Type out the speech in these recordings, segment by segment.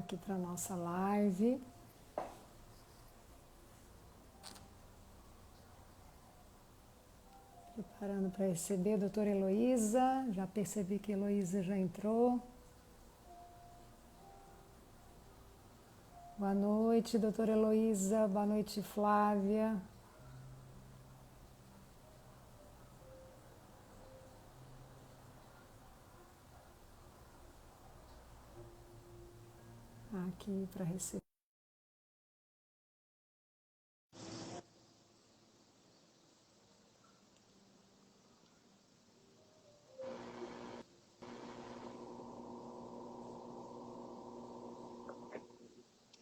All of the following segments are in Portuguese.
aqui para a nossa live. Preparando para receber a doutora Heloísa. Já percebi que a Heloísa já entrou. Boa noite, doutora Heloísa. Boa noite, Flávia. Aqui para receber.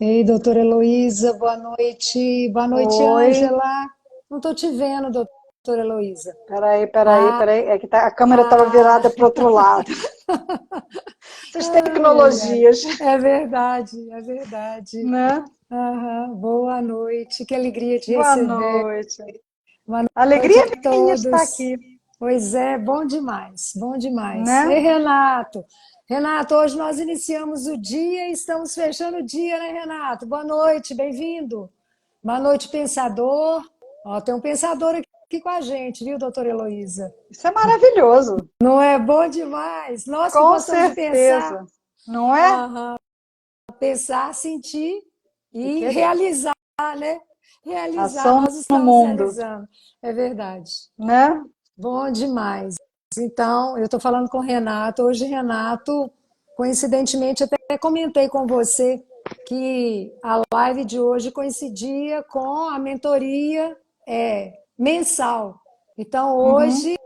Ei, doutora Heloísa, boa noite. Boa noite, Oi, Ângela. Não estou te vendo, doutora Heloísa. peraí. Ah, É que a câmera estava ah, virada para o outro lado. Essas ai, ai. tecnologias, É verdade, é verdade. né? Aham. Boa noite, que alegria te Boa receber. noite. Boa noite Alegria a minha de estar todos. aqui, Pois é, bom demais, bom demais. né? Ei, Renato. Renato, hoje nós iniciamos o dia e estamos fechando o dia, né, Renato? Boa noite, bem-vindo. Boa noite, pensador. Ó, tem um pensador aqui com a gente, viu, doutora Heloísa? Isso é maravilhoso, Não é bom demais? Nós que com gostamos de pensar, certeza, não é? aham, pensar, sentir E e querer. realizar, né? Realizar, Ação nós no estamos mundo, realizando. É verdade. né? Bom demais. Então, eu estou falando com o Renato. Hoje, Renato, coincidentemente, até comentei com você que a live de hoje coincidia com a mentoria mensal. Então, Uhum. hoje,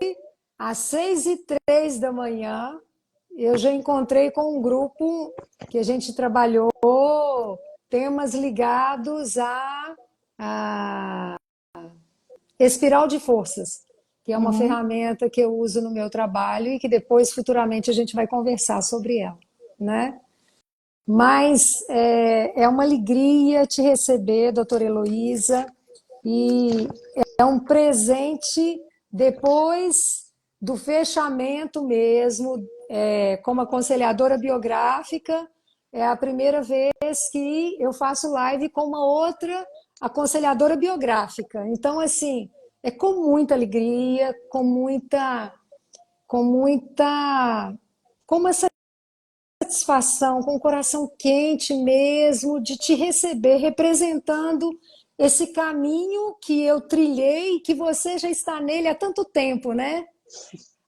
às 6h03 da manhã, eu já encontrei com um grupo que a gente trabalhou temas ligados a espiral de forças, que é uma Uhum. ferramenta que eu uso no meu trabalho e que depois, futuramente, a gente vai conversar sobre ela, né? Mas é uma alegria te receber, doutora Heloísa, e é um presente depois do fechamento mesmo, como aconselhadora biográfica, é a primeira vez que eu faço live com uma outra aconselhadora biográfica. Então, assim, é com muita alegria, com muita, com uma satisfação, com o coração quente mesmo, de te receber representando esse caminho que eu trilhei e que você já está nele há tanto tempo, né?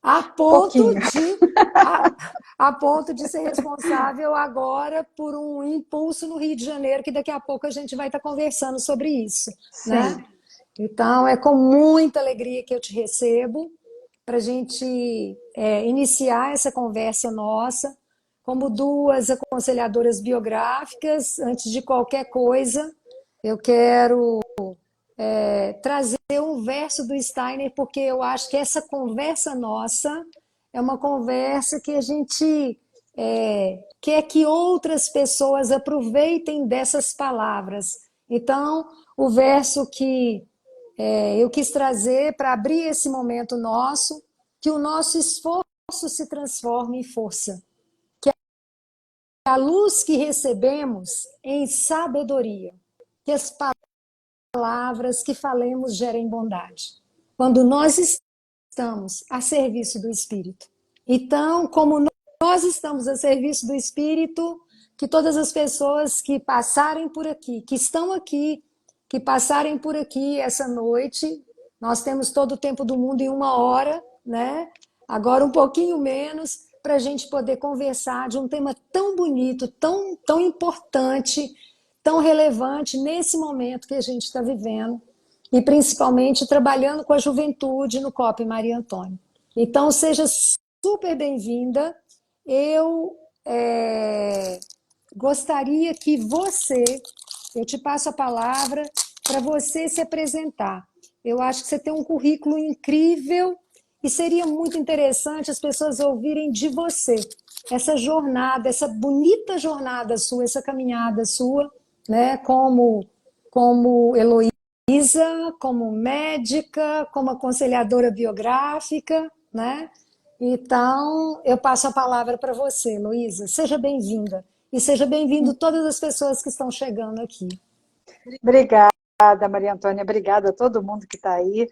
A ponto Pouquinho. de a, a ponto de ser responsável agora por um impulso no Rio de Janeiro, que daqui a pouco a gente vai estar conversando sobre isso, né? Sim. Então, é com muita alegria que eu te recebo para a gente iniciar essa conversa nossa como duas aconselhadoras biográficas. Antes de qualquer coisa, eu quero trazer um verso do Steiner, porque eu acho que essa conversa nossa é uma conversa que a gente quer que outras pessoas aproveitem dessas palavras. Então, o verso que eu quis trazer para abrir esse momento nosso, que o nosso esforço se transforme em força, que a luz que recebemos em sabedoria, que as palavras que falemos gerem bondade. Quando nós estamos a serviço do Espírito. Então, como nós estamos a serviço do Espírito, que todas as pessoas que passarem por aqui, que estão aqui, que passarem por aqui essa noite, nós temos todo o tempo do mundo em 1 hora, né? Agora um pouquinho menos, para a gente poder conversar de um tema tão bonito, tão importante, tão relevante nesse momento que a gente está vivendo, e principalmente trabalhando com a juventude no COP Maria Antônia. Então, seja super bem-vinda. Eu gostaria que eu te passo a palavra para você se apresentar. Eu acho que você tem um currículo incrível e seria muito interessante as pessoas ouvirem de você essa jornada, essa bonita jornada sua, essa caminhada sua, né, como Heloísa, como médica, como aconselhadora biográfica, né? Então, eu passo a palavra para você, Heloísa. Seja bem-vinda. e seja bem-vindo todas as pessoas que estão chegando aqui. Obrigada, Maria Antônia, obrigada a todo mundo que está aí.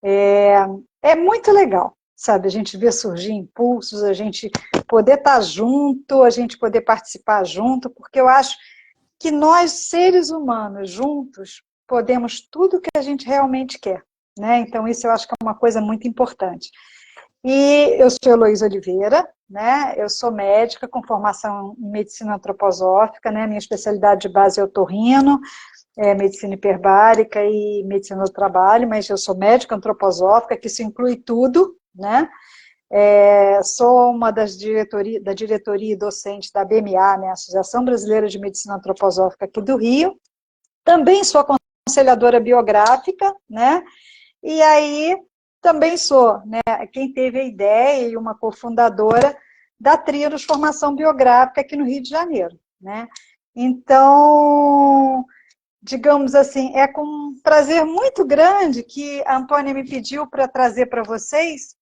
É muito legal, sabe, a gente ver surgir impulsos, a gente poder estar junto, a gente poder participar junto, porque eu acho que nós, seres humanos, juntos, podemos tudo que a gente realmente quer, né? Então isso eu acho que é uma coisa muito importante. E eu sou Heloísa Oliveira, né? Eu sou médica com formação em medicina antroposófica, né? Minha especialidade de base é otorrino, medicina hiperbárica e medicina do trabalho, mas eu sou médica antroposófica, que isso inclui tudo, né? Sou uma da diretoria e docente da BMA, né? Associação Brasileira de Medicina Antroposófica aqui do Rio. Também sou aconselhadora biográfica, né? E aí também sou, né, quem teve a ideia e uma cofundadora da Tríados Formação Biográfica aqui no Rio de Janeiro, né? Então, digamos assim, é com um prazer muito grande que a Antônia me pediu para trazer para vocês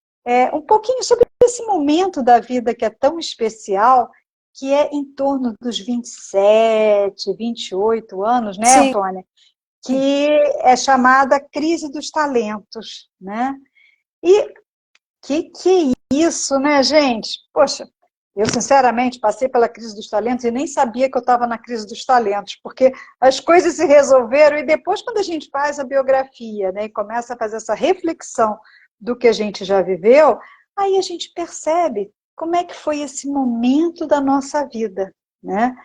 um pouquinho sobre esse momento da vida que é tão especial, que é em torno dos 27, 28 anos, né, Sim. Antônia? Que é chamada crise dos talentos, né? E que é isso, né, gente? Poxa, eu sinceramente passei pela crise dos talentos e nem sabia que eu estava na crise dos talentos, porque as coisas se resolveram e depois quando a gente faz a biografia, né, e começa a fazer essa reflexão do que a gente já viveu, aí a gente percebe como é que foi esse momento da nossa vida, né?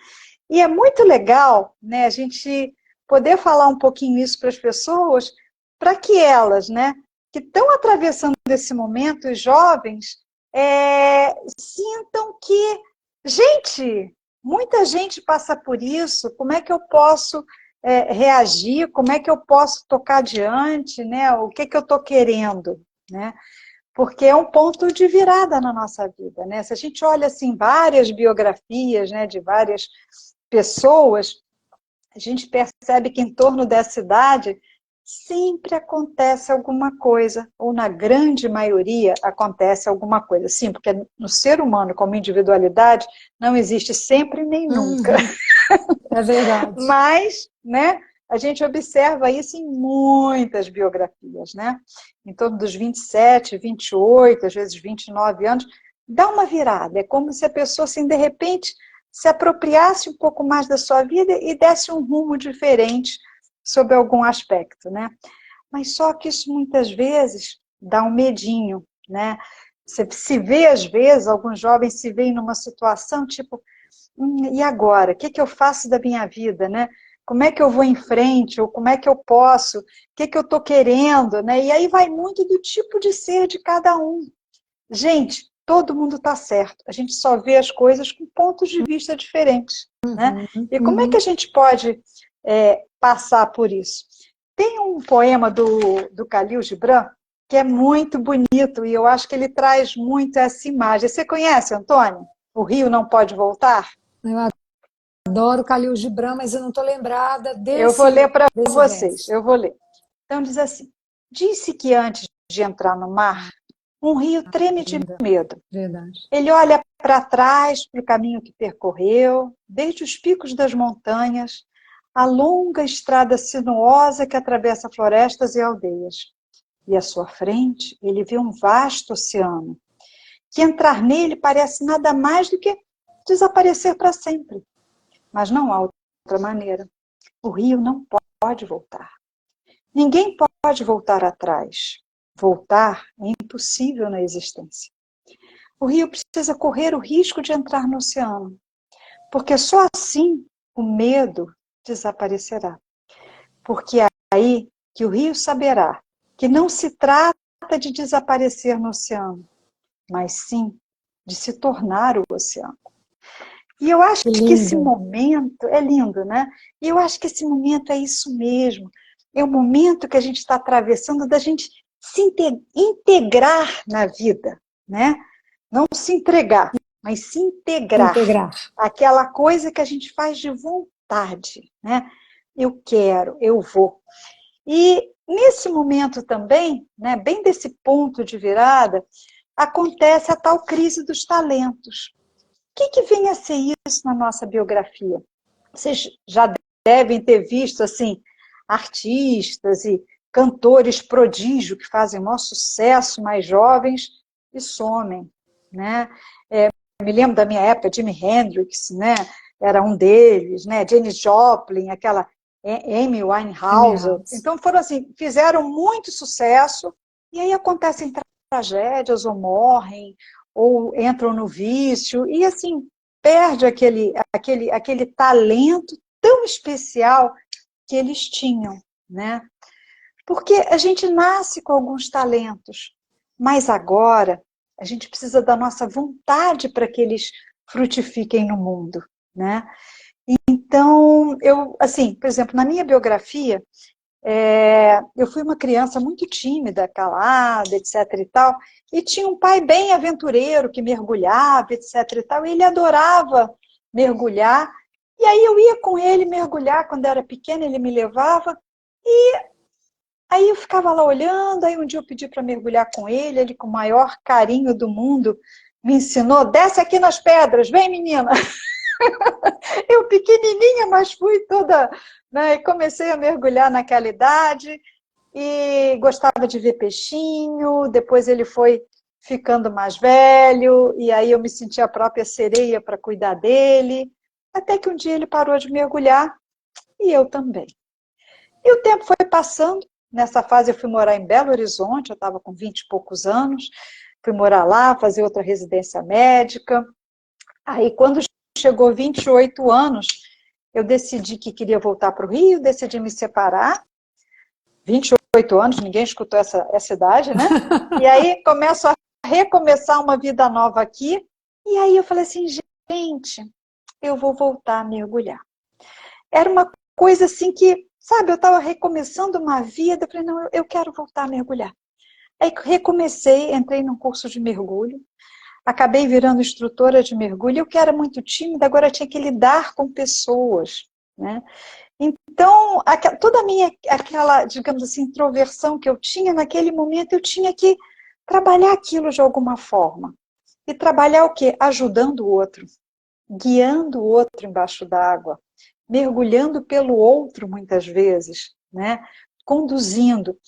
E é muito legal, né, a gente poder falar um pouquinho isso para as pessoas, para que elas, né, que estão atravessando esse momento, os jovens, sintam que, gente, muita gente passa por isso, como é que eu posso reagir, como é que eu posso tocar adiante, né, o que eu estou querendo, né? Porque é um ponto de virada na nossa vida, né? Se a gente olha assim várias biografias, né, de várias pessoas, a gente percebe que em torno dessa idade sempre acontece alguma coisa, ou na grande maioria acontece alguma coisa. Sim, porque no ser humano, como individualidade, não existe sempre nem nunca. É verdade. Mas, né, a gente observa isso em muitas biografias, né? Em torno dos 27, 28, às vezes 29 anos, dá uma virada. É como se a pessoa, assim, de repente, se apropriasse um pouco mais da sua vida e desse um rumo diferente sobre algum aspecto, né? Mas só que isso muitas vezes dá um medinho, né? Você se vê, às vezes, alguns jovens se veem numa situação tipo, e agora? O que eu faço da minha vida, né? Como é que eu vou em frente? Ou como é que eu posso? O que eu estou querendo, né? E aí vai muito do tipo de ser de cada um. Gente, todo mundo está certo. A gente só vê as coisas com pontos de vista diferentes, né? E como é que a gente pode passar por isso? Tem um poema do Khalil Gibran que é muito bonito e eu acho que ele traz muito essa imagem. Você conhece, Antônio? O Rio não pode voltar? Eu adoro Khalil Gibran, mas eu não estou lembrada Eu vou ler para desse vocês, verso. eu vou ler. Então diz assim, disse que antes de entrar no mar, um rio treme de medo. Verdade. Ele olha para trás, para o caminho que percorreu, desde os picos das montanhas, a longa estrada sinuosa que atravessa florestas e aldeias. E à sua frente, ele vê um vasto oceano, que entrar nele parece nada mais do que desaparecer para sempre. Mas não há outra maneira. O rio não pode voltar. Ninguém pode voltar atrás. Voltar é impossível na existência. O rio precisa correr o risco de entrar no oceano, porque só assim o medo desaparecerá. Porque é aí que o rio saberá que não se trata de desaparecer no oceano, mas sim de se tornar o oceano. E eu acho que esse momento é lindo, né? E eu acho que esse momento é isso mesmo. É o momento que a gente está atravessando da gente se integrar na vida, né? Não se entregar, mas se integrar. Aquela coisa que a gente faz de vontade, né? Eu quero, eu vou. E nesse momento também, né, bem desse ponto de virada, acontece a tal crise dos talentos. que vem a ser isso na nossa biografia? Vocês já devem ter visto, assim, artistas e cantores prodígio que fazem o maior sucesso, mais jovens, e somem, né? Me lembro da minha época, Jimi Hendrix, né? Era um deles, né? Janis Joplin, aquela Amy Winehouse. Então foram assim, fizeram muito sucesso e aí acontecem tragédias ou morrem ou entram no vício e assim perde aquele talento tão especial que eles tinham, né? Porque a gente nasce com alguns talentos, mas agora a gente precisa da nossa vontade para que eles frutifiquem no mundo, né? Então, eu, assim, por exemplo, na minha biografia, eu fui uma criança muito tímida, calada, etc e tal, e tinha um pai bem aventureiro que mergulhava, etc e tal, e ele adorava mergulhar, e aí eu ia com ele mergulhar quando era pequena, ele me levava, e aí eu ficava lá olhando, aí um dia eu pedi para mergulhar com ele com o maior carinho do mundo me ensinou, desce aqui nas pedras, vem menina. Eu pequenininha, mas fui toda, né, e comecei a mergulhar naquela idade e gostava de ver peixinho, depois ele foi ficando mais velho e aí eu me senti a própria sereia para cuidar dele, até que um dia ele parou de mergulhar e eu também. E o tempo foi passando, nessa fase eu fui morar em Belo Horizonte, eu estava com 20 e poucos anos, fui morar lá, fazer outra residência médica, aí quando chegou 28 anos, eu decidi que queria voltar para o Rio, decidi me separar, 28 anos, ninguém escutou essa idade, né? E aí começo a recomeçar uma vida nova aqui, e aí eu falei assim, gente, eu vou voltar a mergulhar. Era uma coisa assim que, sabe, eu estava recomeçando uma vida, eu falei, não, eu quero voltar a mergulhar. Aí recomecei, entrei num curso de mergulho, acabei virando instrutora de mergulho, eu que era muito tímida, agora tinha que lidar com pessoas, né? Então, toda a minha, aquela, digamos assim, introversão que eu tinha naquele momento, eu tinha que trabalhar aquilo de alguma forma. E trabalhar o quê? Ajudando o outro, guiando o outro embaixo d'água, mergulhando pelo outro muitas vezes, né? Conduzindo.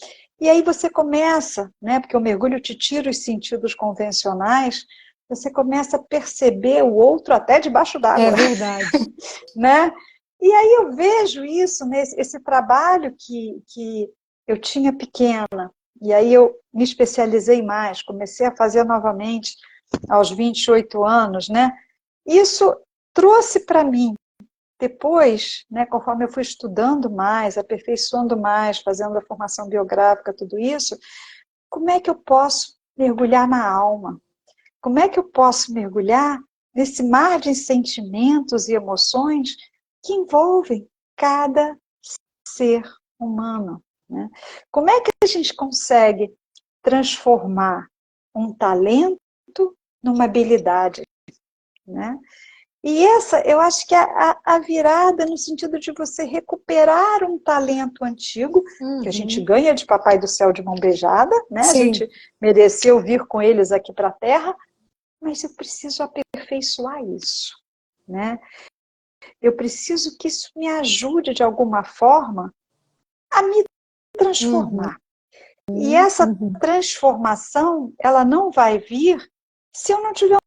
E aí você começa, né? Porque o mergulho te tira os sentidos convencionais, você começa a perceber o outro até debaixo d'água. É verdade. Né? E aí eu vejo isso, esse trabalho que eu tinha pequena, e aí eu me especializei mais, comecei a fazer novamente aos 28 anos, né? Isso trouxe para mim, depois, né, conforme eu fui estudando mais, aperfeiçoando mais, fazendo a formação biográfica, tudo isso, como é que eu posso mergulhar na alma? Como é que eu posso mergulhar nesse mar de sentimentos e emoções que envolvem cada ser humano, né? Como é que a gente consegue transformar um talento numa habilidade, né? E essa, eu acho que é a virada no sentido de você recuperar um talento antigo, que a gente ganha de Papai do Céu de mão beijada, né? Sim. A gente mereceu vir com eles aqui para a Terra, mas eu preciso aperfeiçoar isso, né? Eu preciso que isso me ajude de alguma forma a me transformar. E essa transformação, ela não vai vir se eu não tiver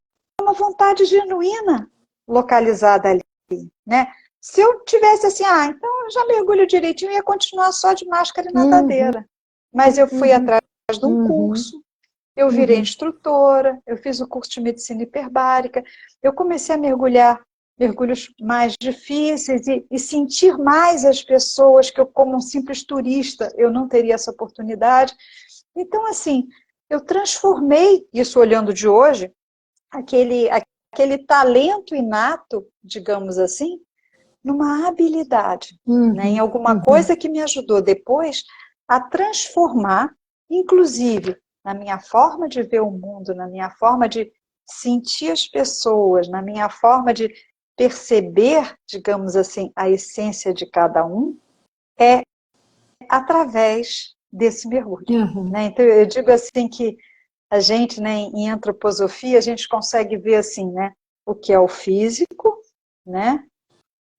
uma vontade genuína localizada ali, né? Se eu tivesse assim, então eu já mergulho direitinho, eu ia continuar só de máscara e nadadeira. Mas eu fui atrás de um curso, eu virei instrutora, eu fiz o curso de medicina hiperbárica, eu comecei a mergulhar mergulhos mais difíceis e sentir mais as pessoas que eu, como um simples turista, eu não teria essa oportunidade. Então, assim, eu transformei isso olhando de hoje, aquele talento inato, digamos assim, numa habilidade, né? Em alguma coisa que me ajudou depois a transformar, inclusive na minha forma de ver o mundo, na minha forma de sentir as pessoas, na minha forma de perceber, digamos assim, a essência de cada um, é através desse mergulho. Né? Então, eu digo assim que a gente, né, em antroposofia, a gente consegue ver assim, né? o que é o físico, né?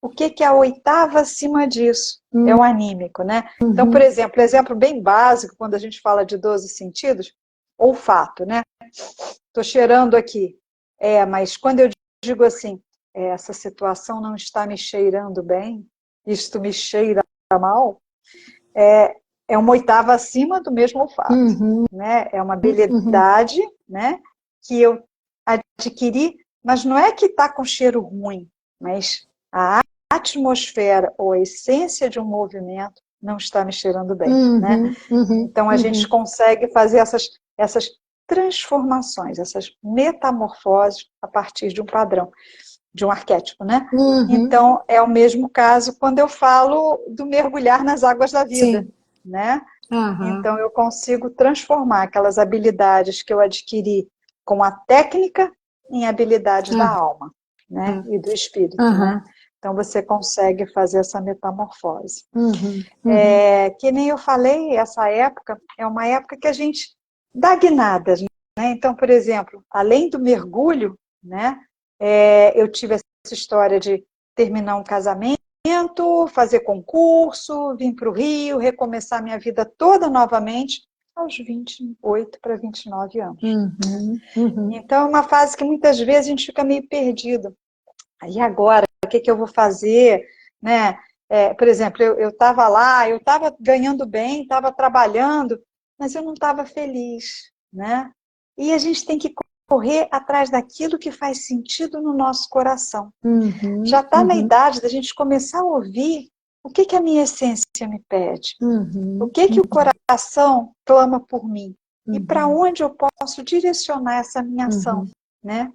O que é a oitava acima disso? É o anímico, né? Então, por exemplo bem básico, quando a gente fala de 12 sentidos, olfato, né? Estou cheirando aqui. Mas quando eu digo assim, essa situação não está me cheirando bem, isto me cheira mal, é uma oitava acima do mesmo olfato, né? É uma habilidade, né, que eu adquiri, mas não é que está com cheiro ruim, mas a atmosfera ou a essência de um movimento não está me cheirando bem, né? Então a gente consegue fazer essas transformações, essas metamorfoses a partir de um padrão, de um arquétipo, né? Então é o mesmo caso quando eu falo do mergulhar nas águas da vida, Sim. né? Então eu consigo transformar aquelas habilidades que eu adquiri com a técnica em habilidades da alma, né? E do espírito, né? Então você consegue fazer essa metamorfose. Que nem eu falei, essa época é uma época que a gente dá guinadas, né? Então, por exemplo, além do mergulho, né? Eu tive essa história de terminar um casamento, fazer concurso, vim para o Rio, recomeçar minha vida toda novamente aos 28 para 29 anos. Então, é uma fase que muitas vezes a gente fica meio perdido. E agora, o que eu vou fazer? Né? Por exemplo, eu estava lá, eu estava ganhando bem, estava trabalhando, mas eu não estava feliz. Né? E a gente tem que correr atrás daquilo que faz sentido no nosso coração. Já está na idade da gente começar a ouvir o que a minha essência me pede, o que o coração clama por mim, e para onde eu posso direcionar essa minha ação, né?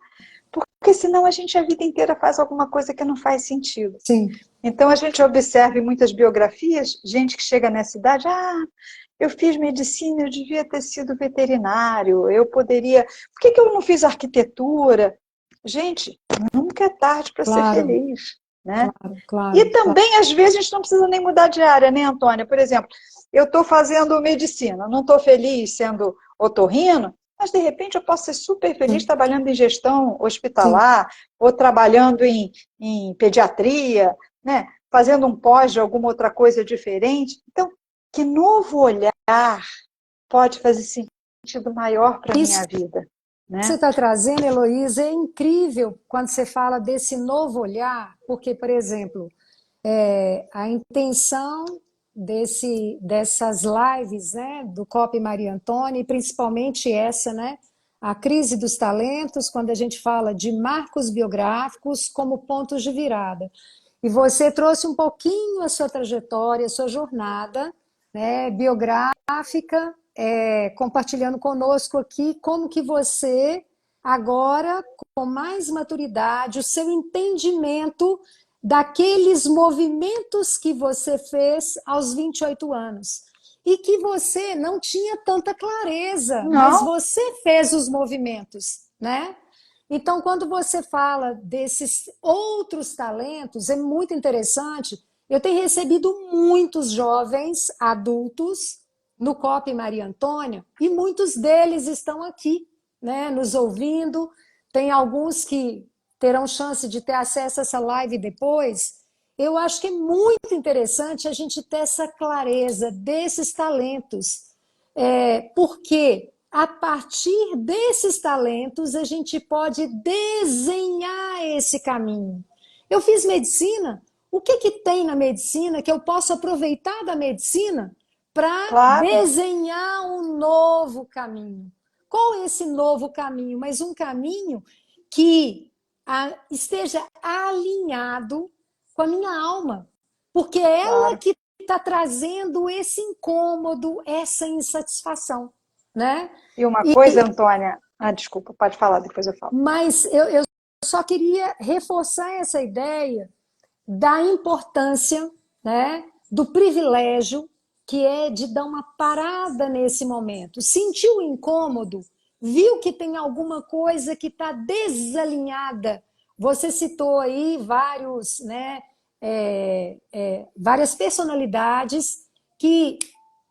Porque senão a gente a vida inteira faz alguma coisa que não faz sentido. Sim. Então a gente observa em muitas biografias, gente que chega nessa idade, eu fiz medicina, eu devia ter sido veterinário, eu poderia... Por que eu não fiz arquitetura? Gente, nunca é tarde para ser feliz, né? E também, às vezes, a gente não precisa nem mudar de área, né, Antônia? Por exemplo, eu estou fazendo medicina, não estou feliz sendo otorrino, mas, de repente, eu posso ser super feliz trabalhando em gestão hospitalar, ou trabalhando em pediatria, né? Fazendo um pós de alguma outra coisa diferente. Então, que novo olhar pode fazer sentido maior para a minha vida? Né? Você está trazendo, Heloísa, é incrível quando você fala desse novo olhar, porque, por exemplo, a intenção dessas lives, né, do COP Maria Antônia, e principalmente essa, né, a crise dos talentos, quando a gente fala de marcos biográficos como pontos de virada. E você trouxe um pouquinho a sua trajetória, a sua jornada, né, biográfica, compartilhando conosco aqui como que você, agora, com mais maturidade, o seu entendimento daqueles movimentos que você fez aos 28 anos. E que você não tinha tanta clareza, mas você fez os movimentos, né? Então, quando você fala desses outros talentos, é muito interessante. Eu tenho recebido muitos jovens adultos no COP Maria Antônia e muitos deles estão aqui, né, nos ouvindo. Tem alguns que terão chance de ter acesso a essa live depois. Eu acho que é muito interessante a gente ter essa clareza desses talentos, porque a partir desses talentos a gente pode desenhar esse caminho. Eu fiz medicina, o que tem na medicina que eu posso aproveitar da medicina para desenhar um novo caminho? Qual é esse novo caminho? Mas um caminho que esteja alinhado com a minha alma, porque é ela que está trazendo esse incômodo, essa insatisfação, né? E uma coisa, Antônia... desculpa, pode falar, depois eu falo. Mas eu só queria reforçar essa ideia da importância, né, do privilégio que é de dar uma parada nesse momento. Sentiu o incômodo? Viu que tem alguma coisa que está desalinhada? Você citou aí vários, né, várias personalidades que,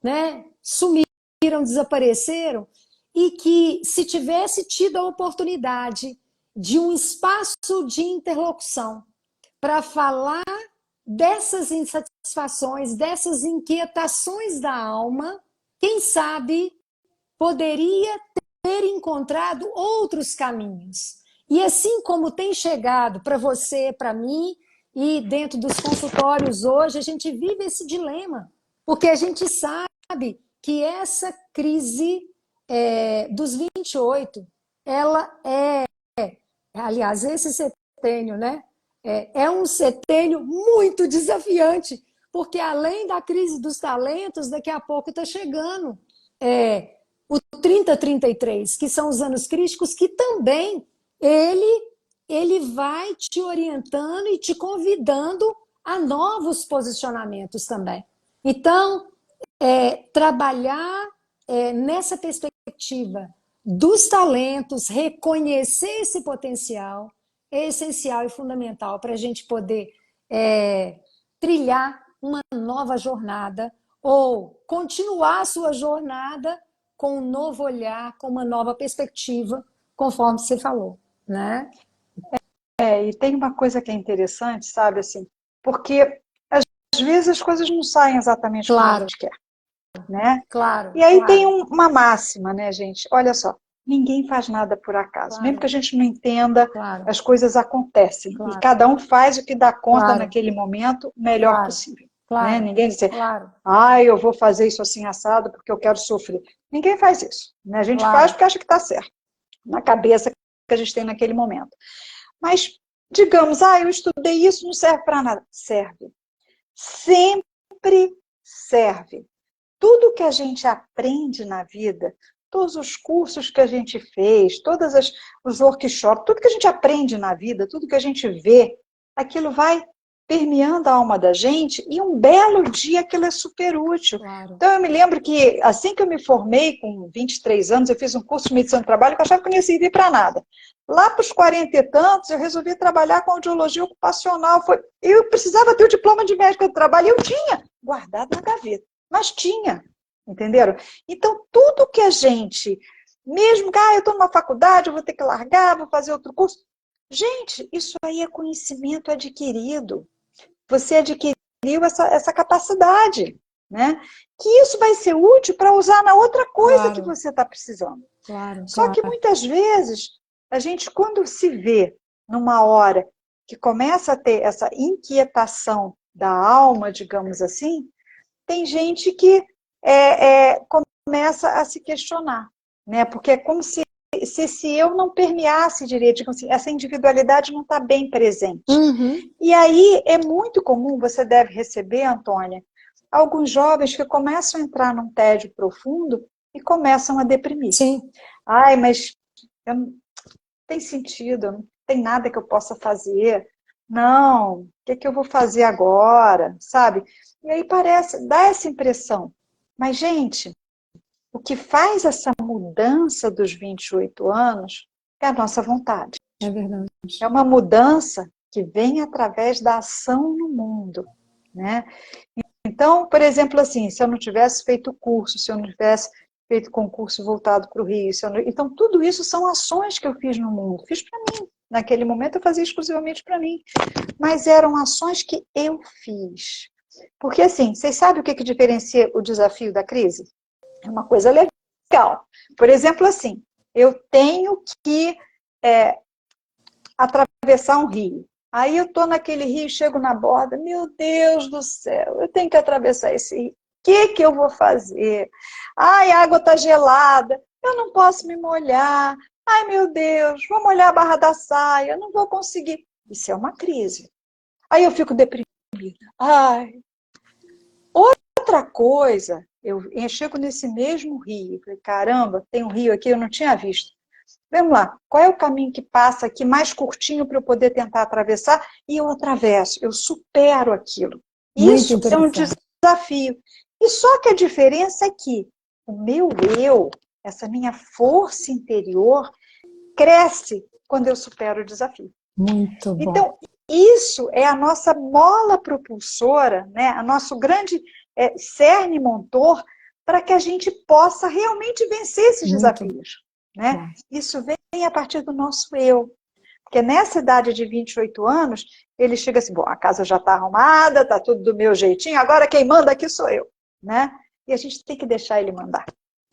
né, sumiram, desapareceram, e que, se tivesse tido a oportunidade de um espaço de interlocução para falar dessas insatisfações, dessas inquietações da alma, quem sabe poderia ter encontrado outros caminhos. E assim como tem chegado para você, para mim, e dentro dos consultórios hoje, a gente vive esse dilema, porque a gente sabe que essa crise dos 28, ela aliás, esse setênio, né? É um setênio muito desafiante, porque além da crise dos talentos, daqui a pouco está chegando o 30-33, que são os anos críticos, que também ele vai te orientando e te convidando a novos posicionamentos também. Então, trabalhar nessa perspectiva dos talentos, reconhecer esse potencial é essencial e fundamental para a gente poder trilhar uma nova jornada ou continuar a sua jornada com um novo olhar, com uma nova perspectiva, conforme você falou, né? E tem uma coisa que é interessante, sabe, assim, porque às vezes as coisas não saem exatamente como a gente quer, né? Claro, E aí tem claro. uma máxima, né, gente? Olha só, ninguém faz nada por acaso. Mesmo que a gente não entenda, Claro, as coisas acontecem. E claro, cada um faz o que dá conta claro, naquele momento melhor claro, possível. Né? claro, Ninguém diz, claro, eu vou fazer isso assim assado porque eu quero sofrer. Ninguém faz isso. Né? A gente faz claro, porque acha que está certo, na cabeça que a gente tem naquele momento. Mas, digamos, eu estudei isso, não serve para nada. Serve. Sempre serve. Tudo que a gente aprende na vida, todos os cursos que a gente fez, os workshops, tudo que a gente aprende na vida, tudo que a gente vê, aquilo vai permeando a alma da gente e um belo dia aquilo é super útil. claro. Então eu me lembro que assim que eu me formei, com 23 anos, eu fiz um curso de medicina do trabalho que eu achava que não ia servir para nada. Lá para os 40 e tantos, eu resolvi trabalhar com audiologia ocupacional. Eu precisava ter o diploma de médica do trabalho, e eu tinha guardado na gaveta. Mas tinha, entenderam? Então, tudo que a gente, mesmo que eu estou numa faculdade, eu vou ter que largar, vou fazer outro curso. Gente, isso aí é conhecimento adquirido. Você adquiriu essa capacidade, né? Que isso vai ser útil para usar na outra coisa que você está precisando. Claro, Só que muitas vezes, a gente, quando se vê numa hora que começa a ter essa inquietação da alma, digamos assim, tem gente que começa a se questionar, né? Porque é como se esse eu não permeasse direito, digamos assim, essa individualidade não está bem presente. Uhum. E aí é muito comum, você deve receber, Antônia, alguns jovens que começam a entrar num tédio profundo e começam a deprimir. Sim. Mas não tem sentido, não tem nada que eu possa fazer. Não, o que eu vou fazer agora, sabe? E aí dá essa impressão. Mas, gente, o que faz essa mudança dos 28 anos é a nossa vontade. É verdade. É uma mudança que vem através da ação no mundo, né? Então, por exemplo, assim, se eu não tivesse feito curso, se eu não tivesse feito concurso voltado para o Rio, então tudo isso são ações que eu fiz no mundo, fiz para mim. Naquele momento eu fazia exclusivamente para mim, mas eram ações que eu fiz. Porque assim, vocês sabem o que diferencia o desafio da crise? É uma coisa legal. Por exemplo, assim, eu tenho que atravessar um rio. Aí eu estou naquele rio, chego na borda, meu Deus do céu, eu tenho que atravessar esse rio. O que eu vou fazer? A água está gelada, eu não posso me molhar. Ai, meu Deus, vou molhar a barra da saia, não vou conseguir. Isso é uma crise. Aí eu fico deprimida. Outra coisa, eu chego nesse mesmo rio, falei, caramba, tem um rio aqui, eu não tinha visto. Vamos lá, qual é o caminho que passa aqui mais curtinho para eu poder tentar atravessar? E eu atravesso, eu supero aquilo. Isso é um desafio. E só que a diferença é que o meu eu, essa minha força interior, cresce quando eu supero o desafio. Muito bom. Então, isso é a nossa mola propulsora, né? A nosso grande cerne motor para que a gente possa realmente vencer esses desafios. Né? Isso vem a partir do nosso eu. Porque nessa idade de 28 anos, ele chega assim, bom, a casa já está arrumada, está tudo do meu jeitinho, agora quem manda aqui sou eu, né? E a gente tem que deixar ele mandar,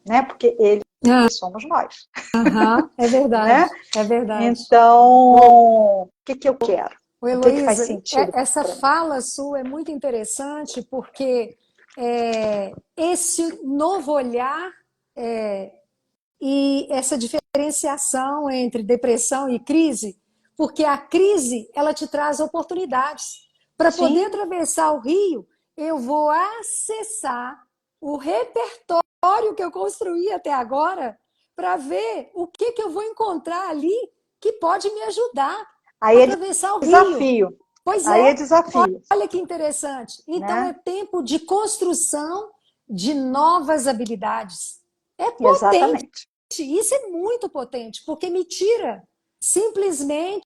né? Porque ele somos nós, Aham, é verdade, né? é verdade. Então, o que que eu quero? Ô, O que que faz Heloísa, sentido essa para mim? fala sua é muito interessante porque esse novo olhar e essa diferenciação entre depressão e crise, porque a crise ela te traz oportunidades. Para poder Sim, atravessar o rio, eu vou acessar o repertório que eu construí até agora para ver o que, que eu vou encontrar ali que pode me ajudar a aí é atravessar o rio. desafio, Pois aí é é, desafio, olha que interessante. Então é né? tempo de construção de novas habilidades. É potente, Exatamente. isso é muito potente, porque me tira simplesmente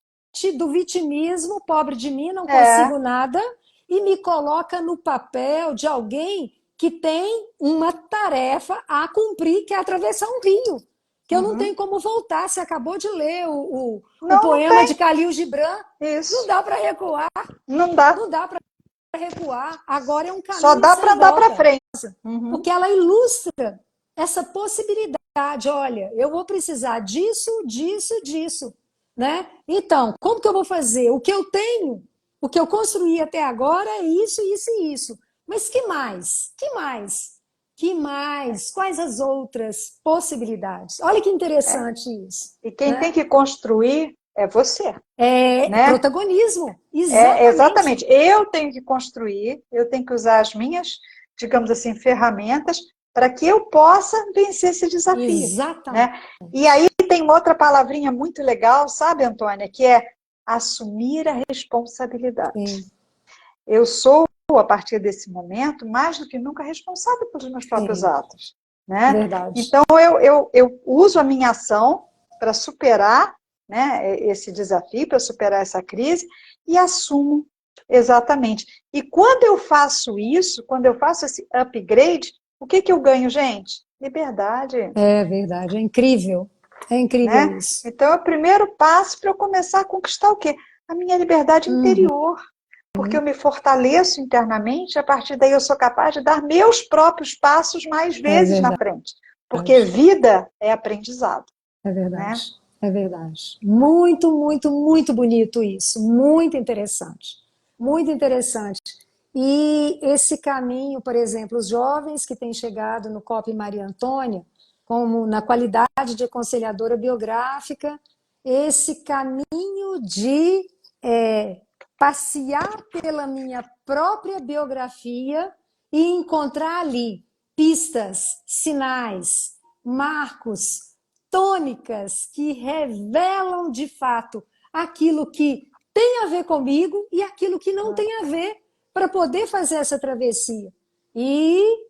do vitimismo, pobre de mim, não É, consigo nada, e me coloca no papel de alguém que tem uma tarefa a cumprir, que é atravessar um rio, que eu não tenho uhum. como voltar. Você acabou de ler o Não, não poema de tem Khalil Gibran, não isso, dá para recuar, não dá. não dá para recuar, agora é um Só caminho dá para sem andar para volta, frente. Uhum. porque ela ilustra essa possibilidade. Olha, eu vou precisar disso, disso, disso, né? Então, como que eu vou fazer? O que eu tenho, o que eu construí até agora é isso, isso e isso. Mas que mais? Que mais? Que mais? Quais as outras possibilidades? Olha que É. interessante isso, E quem tem né? que construir é você, É né? protagonismo, É exatamente, exatamente. Eu tenho que construir, eu tenho que usar as minhas, digamos assim, ferramentas para que eu possa vencer esse desafio, exatamente. né? E aí tem uma outra palavrinha muito legal, sabe, Antônia, que é assumir a responsabilidade. Sim, Eu sou, a partir desse momento, mais do que nunca responsável pelos meus próprios sim, atos, né? verdade. Então, eu uso a minha ação para superar, né, esse desafio, para superar essa crise, e assumo exatamente. E quando eu faço isso, quando eu faço esse upgrade, o que que eu ganho, gente? Liberdade, É verdade, é incrível né? isso. Então, é o primeiro passo para eu começar a conquistar o quê? A minha liberdade Uhum, interior, porque eu me fortaleço internamente, a partir daí eu sou capaz de dar meus próprios passos mais é vezes na verdade, frente, porque vida é aprendizado, é né? verdade, é verdade. Muito, muito, muito bonito isso, muito interessante, muito interessante. E esse caminho, por exemplo, os jovens que têm chegado no COP Maria Antônia, como na qualidade de aconselhadora biográfica, esse caminho de é, passear pela minha própria biografia e encontrar ali pistas, sinais, marcos, tônicas que revelam de fato aquilo que tem a ver comigo e aquilo que não tem a ver para poder fazer essa travessia. E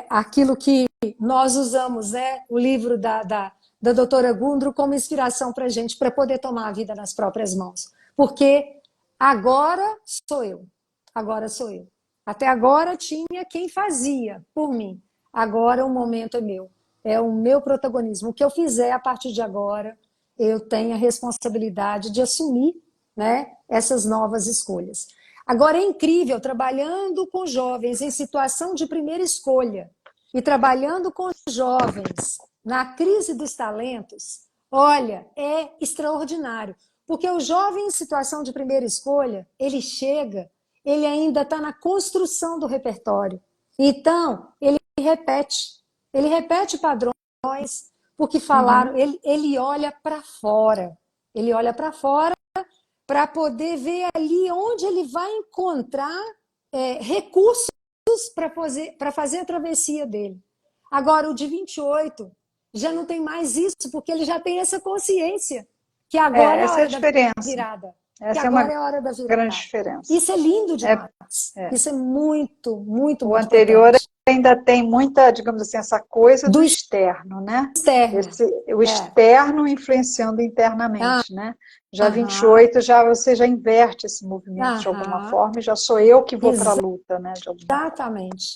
aquilo que nós usamos, né, o livro da doutora Gundro como inspiração para a gente, para poder tomar a vida nas próprias mãos. Porque agora sou eu. Agora sou eu. Até agora tinha quem fazia por mim. Agora o momento é meu. É o meu protagonismo. O que eu fizer a partir de agora, eu tenho a responsabilidade de assumir, né, essas novas escolhas. Agora é incrível, trabalhando com jovens em situação de primeira escolha e trabalhando com jovens na crise dos talentos, olha, é extraordinário. Porque o jovem em situação de primeira escolha, ele chega, ele ainda está na construção do repertório. Então, ele repete padrões, porque falaram, Uhum. ele olha para fora. Ele olha para fora para poder ver ali onde ele vai encontrar recursos para fazer a travessia dele. Agora, o de 28 já não tem mais isso, porque ele já tem essa consciência que agora é a Essa é a hora da diferença. virada. Que Essa é agora uma é a hora da grande virada. diferença. Isso é lindo É, demais. é. Isso é muito, muito, O muito anterior potente. ainda tem muita, digamos assim, essa coisa do Do externo, né? externo. O É. externo influenciando Ah, internamente, né? Já aham, 28, já você já inverte esse movimento de alguma aham. forma e já sou eu que vou para a luta, né? De alguma forma. Exatamente.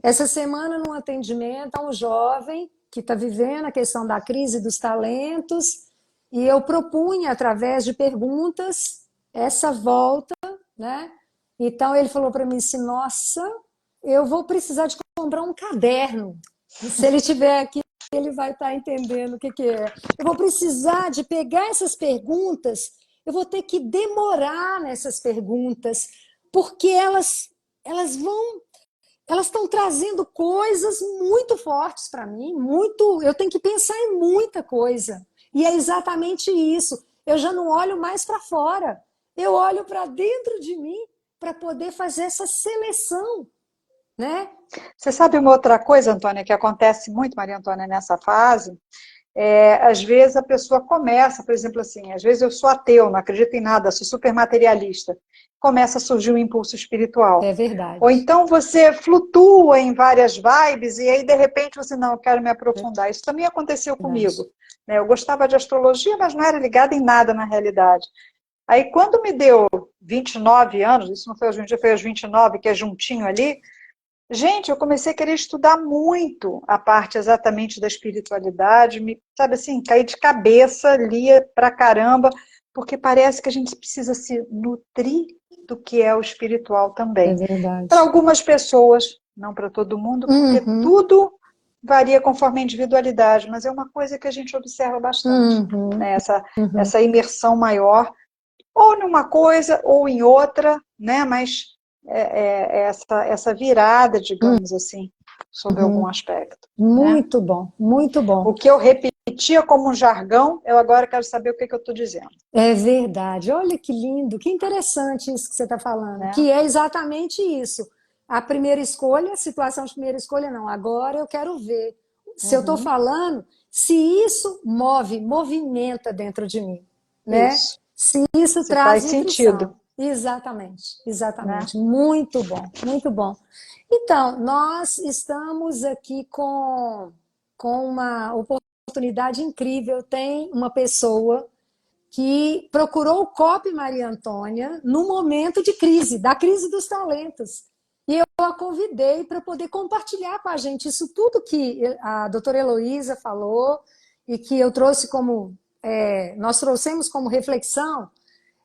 Essa semana, num atendimento a um jovem que está vivendo a questão da crise dos talentos, E eu propunha, através de perguntas, essa volta, né? Então ele falou para mim assim: nossa, eu vou precisar de comprar um caderno. Se ele tiver aqui, ele vai estar entendendo o que que é. Eu vou precisar de pegar essas perguntas, eu vou ter que demorar nessas perguntas, porque elas vão, elas estão trazendo coisas muito fortes para mim, muito, eu tenho que pensar em muita coisa. E é exatamente isso. Eu já não olho mais para fora, eu olho para dentro de mim para poder fazer essa seleção, né? Você sabe uma outra coisa, Antônia, que acontece muito, Maria Antônia, nessa fase? Às vezes a pessoa começa, por exemplo, assim, às vezes eu sou ateu, não acredito em nada, sou super materialista. Começa a surgir um impulso espiritual. É Ou verdade. então você flutua em várias vibes e aí, de repente, você, não, eu quero me aprofundar. Isso também aconteceu Verdade. comigo, né? Eu gostava de astrologia, mas não era ligada em nada na realidade. Aí, quando me deu 29 anos, isso não foi aos 20, foi aos 29, que é juntinho ali, gente, eu comecei a querer estudar muito a parte exatamente da espiritualidade, sabe assim, caí de cabeça, lia pra caramba, porque parece que a gente precisa se nutrir do que é o espiritual É também. Para verdade. algumas pessoas, não para todo mundo, porque Uhum, tudo varia conforme a individualidade, mas é uma coisa que a gente observa bastante, uhum, né? uhum, Essa imersão maior ou numa coisa ou em outra, né? Mas essa virada, digamos assim, sobre algum uhum. aspecto, né? Muito bom, muito bom. O que eu repetia como um jargão, eu agora quero saber o que que eu estou dizendo, É verdade. Olha que lindo, que interessante isso que você está falando, né? que é exatamente isso. A primeira escolha, a situação de primeira escolha, não. Agora eu quero ver se eu estou Uhum, falando, se isso move, movimenta dentro de mim, né? isso, Se isso se traz faz sentido, nutrição. Exatamente, né? exatamente. Muito bom, muito bom. Então, nós estamos aqui com uma oportunidade incrível. Tem uma pessoa que procurou o COP Maria Antônia no momento de crise, da crise dos talentos. E eu a convidei para poder compartilhar com a gente isso tudo que a doutora Heloísa falou e que eu trouxe como, nós trouxemos como reflexão.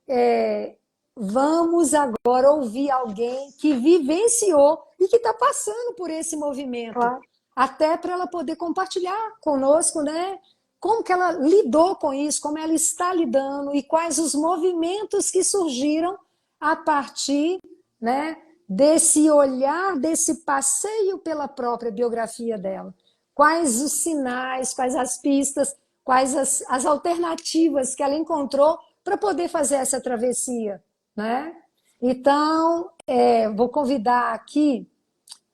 é, Vamos agora ouvir alguém que vivenciou e que está passando por esse movimento, Claro. até para ela poder compartilhar conosco, né? Como que ela lidou com isso, como ela está lidando e quais os movimentos que surgiram a partir, né, desse olhar, desse passeio pela própria biografia dela. Quais os sinais, quais as pistas, quais as alternativas que ela encontrou para poder fazer essa travessia, né? Então, vou convidar aqui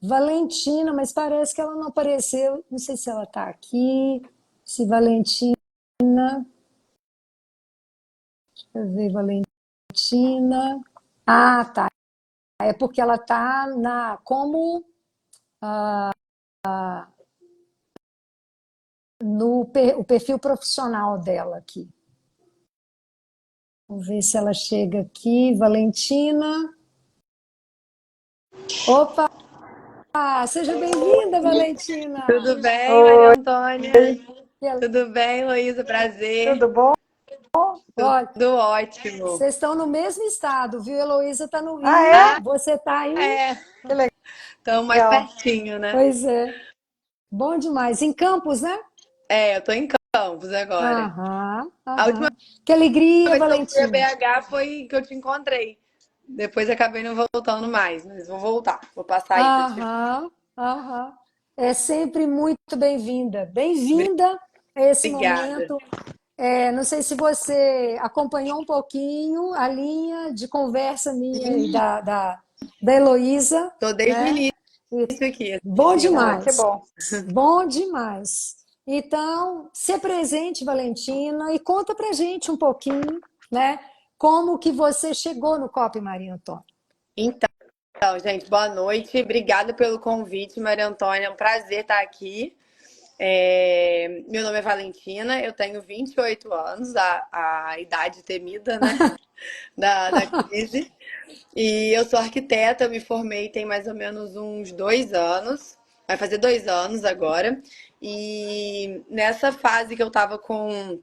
Valentina, mas parece que ela não apareceu. Não sei se ela está aqui, se Valentina. Deixa eu ver, Valentina. Ah, tá. É porque ela está como o perfil profissional dela aqui. Vamos ver se ela chega aqui. Valentina. Opa! Seja bem-vinda, Valentina. Tudo bem, Maria Oi, Antônia? Tudo bem, Heloísa? Prazer. tudo bom? Olha, Tudo ótimo. vocês estão no mesmo estado, viu? Heloísa está no Ah, Rio, é? Ah, você está aí? é. Que Estamos mais legal. pertinho, né? Pois é. Bom demais. Em Campos, né? É, eu tô em Campos agora. Aham, A última aham. Que alegria, vez que eu fui a Valentina. BH foi que eu te encontrei. Depois acabei não voltando mais, mas vou voltar. Vou passar aí pra te. Aham, aham. É sempre muito bem-vinda. Bem-vinda a esse Obrigada. momento. Não sei se você acompanhou um pouquinho a linha de conversa minha e da Heloísa, Tô desde o né? início E aqui bom Ah, assistindo. que demais, bom. bom demais. Então, se presente, Valentina, e conta pra gente um pouquinho, né? Como que você chegou no COP Maria Antônia. Então, gente, boa noite. Obrigada pelo convite, Maria Antônia. É um prazer estar aqui. Meu nome é Valentina, eu tenho 28 anos, a idade temida, né, da crise. E eu sou arquiteta, eu me formei tem mais ou menos uns 2 anos, vai fazer 2 anos agora. E nessa fase que eu estava com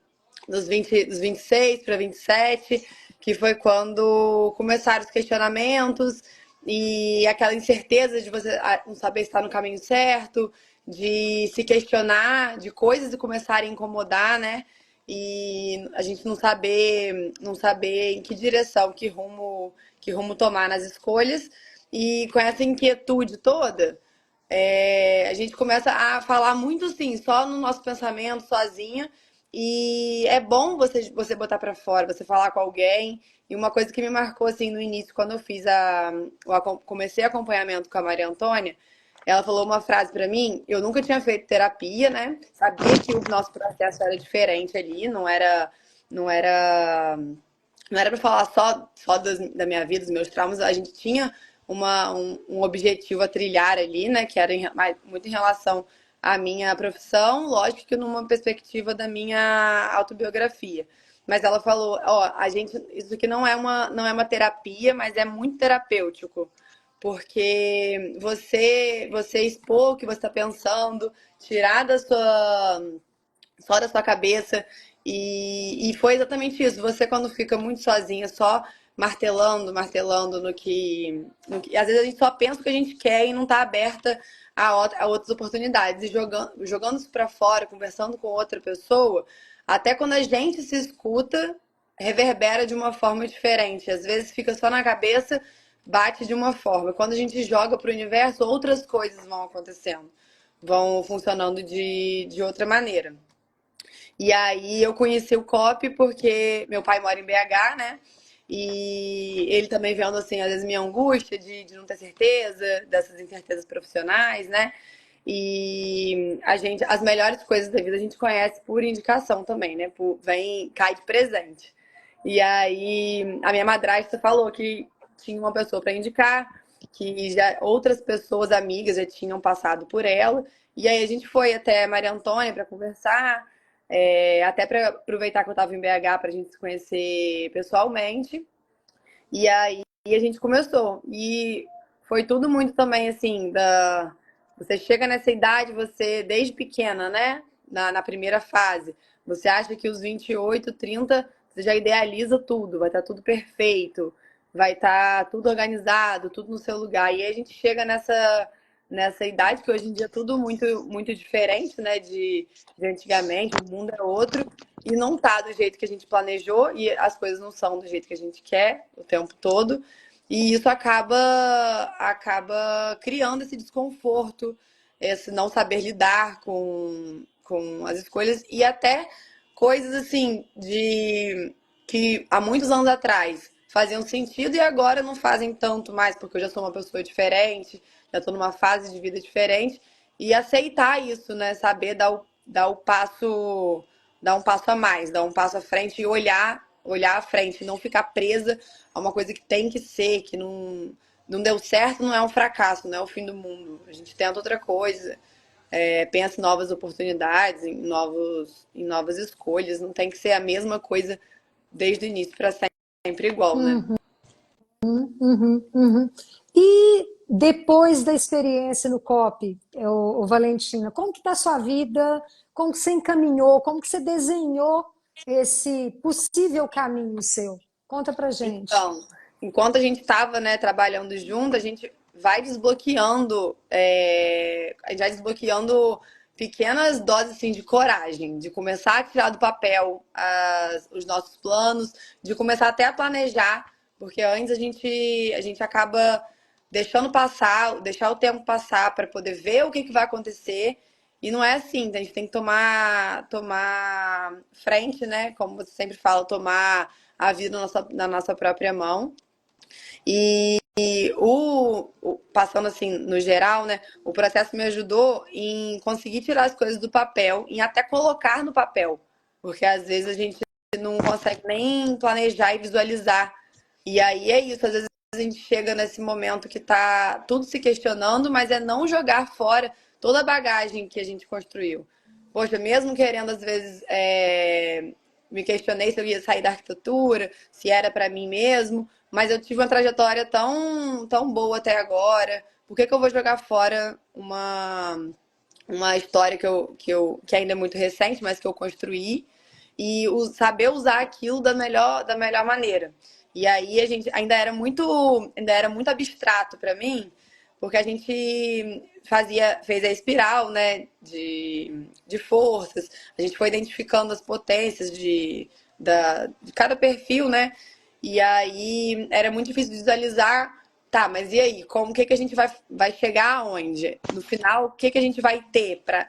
dos 26 para 27, que foi quando começaram os questionamentos e aquela incerteza de você não saber se está no caminho certo, de se questionar, de coisas começarem a incomodar, né? E a gente não saber em que direção, que rumo tomar nas escolhas. E com essa inquietude toda, a gente começa a falar muito assim, só no nosso pensamento, sozinha. E é bom você botar pra fora, você falar com alguém. E uma coisa que me marcou assim no início, quando eu comecei acompanhamento com a Maria Antônia, ela falou uma frase pra mim. Eu nunca tinha feito terapia, né? Sabia que o nosso processo era diferente ali, não era, não era para falar só da minha vida, dos meus traumas. A gente tinha um objetivo a trilhar ali, né? Que era muito em relação à minha profissão, lógico que numa perspectiva da minha autobiografia. Mas ela falou, ó, isso aqui não é uma terapia, mas é muito terapêutico. Porque você expor o que você está pensando, tirar só da sua cabeça. E foi exatamente isso. Você, quando fica muito sozinha, só martelando, martelando no que. Às vezes a gente só pensa o que a gente quer e não está aberta a outras oportunidades. E jogando isso para fora, conversando com outra pessoa, até quando a gente se escuta, reverbera de uma forma diferente. Às vezes fica só na cabeça, bate de uma forma. Quando a gente joga para o universo, outras coisas vão acontecendo, vão funcionando de outra maneira. E aí eu conheci o COP porque meu pai mora em BH, né? E ele também vendo, assim, às vezes minha angústia de não ter certeza, dessas incertezas profissionais, né? E as melhores coisas da vida a gente conhece por indicação também, né? Cai de presente. E aí a minha madrasta falou que tinha uma pessoa para indicar, que já outras pessoas, amigas, já tinham passado por ela. E aí a gente foi até Maria Antônia para conversar, até para aproveitar que eu estava em BH para a gente se conhecer pessoalmente. E aí a gente começou. E foi tudo muito também assim, você chega nessa idade, você desde pequena, né? Na primeira fase, você acha que os 28, 30, você já idealiza tudo, vai estar tudo perfeito, vai estar tudo organizado, tudo no seu lugar. E aí a gente chega nessa idade que hoje em dia é tudo muito, muito diferente, né? De antigamente, o mundo é outro. E não tá do jeito que a gente planejou e as coisas não são do jeito que a gente quer o tempo todo. E isso acaba criando esse desconforto, esse não saber lidar com as escolhas e até coisas assim de que há muitos anos atrás faziam sentido e agora não fazem tanto mais, porque eu já sou uma pessoa diferente, já estou numa fase de vida diferente. E aceitar isso, né? Saber dar o passo, dar um passo a mais, dar um passo à frente e olhar à frente, não ficar presa a uma coisa que tem que ser, que não deu certo, não é um fracasso, não é o fim do mundo. A gente tenta outra coisa, pensa em novas oportunidades, em novas escolhas. Não tem que ser a mesma coisa desde o início para sempre igual, né? Uhum, uhum. E depois da experiência no COP, Valentina, como que está a sua vida? Como que você encaminhou? Como que você desenhou esse possível caminho seu? Conta pra gente. Então, enquanto a gente estava, né, trabalhando junto, a gente vai desbloqueando, a gente vai desbloqueando pequenas doses assim, de coragem, de começar a tirar do papel os nossos planos, de começar até a planejar, porque antes a gente acaba deixando passar, deixar o tempo passar para poder ver o que vai acontecer. E não é assim, a gente tem que tomar frente, né? Como você sempre fala, tomar a vida na nossa própria mão. E passando assim, no geral, né, o processo me ajudou em conseguir tirar as coisas do papel, em até colocar no papel. Porque às vezes a gente não consegue nem planejar e visualizar. E aí é isso, às vezes a gente chega nesse momento que tá tudo se questionando, mas é não jogar fora toda a bagagem que a gente construiu. Poxa, mesmo querendo, às vezes, me questionei se eu ia sair da arquitetura, se era para mim mesmo, mas eu tive uma trajetória tão, tão boa até agora. Por que eu vou jogar fora uma história que ainda é muito recente, mas que eu construí? e saber usar aquilo da melhor maneira. E aí a gente ainda era muito abstrato para mim, porque a gente fez a espiral, né, de forças, a gente foi identificando as potências de cada perfil, né? E aí era muito difícil visualizar, tá, mas e aí? Como que a gente vai chegar aonde? No final, o que a gente vai ter para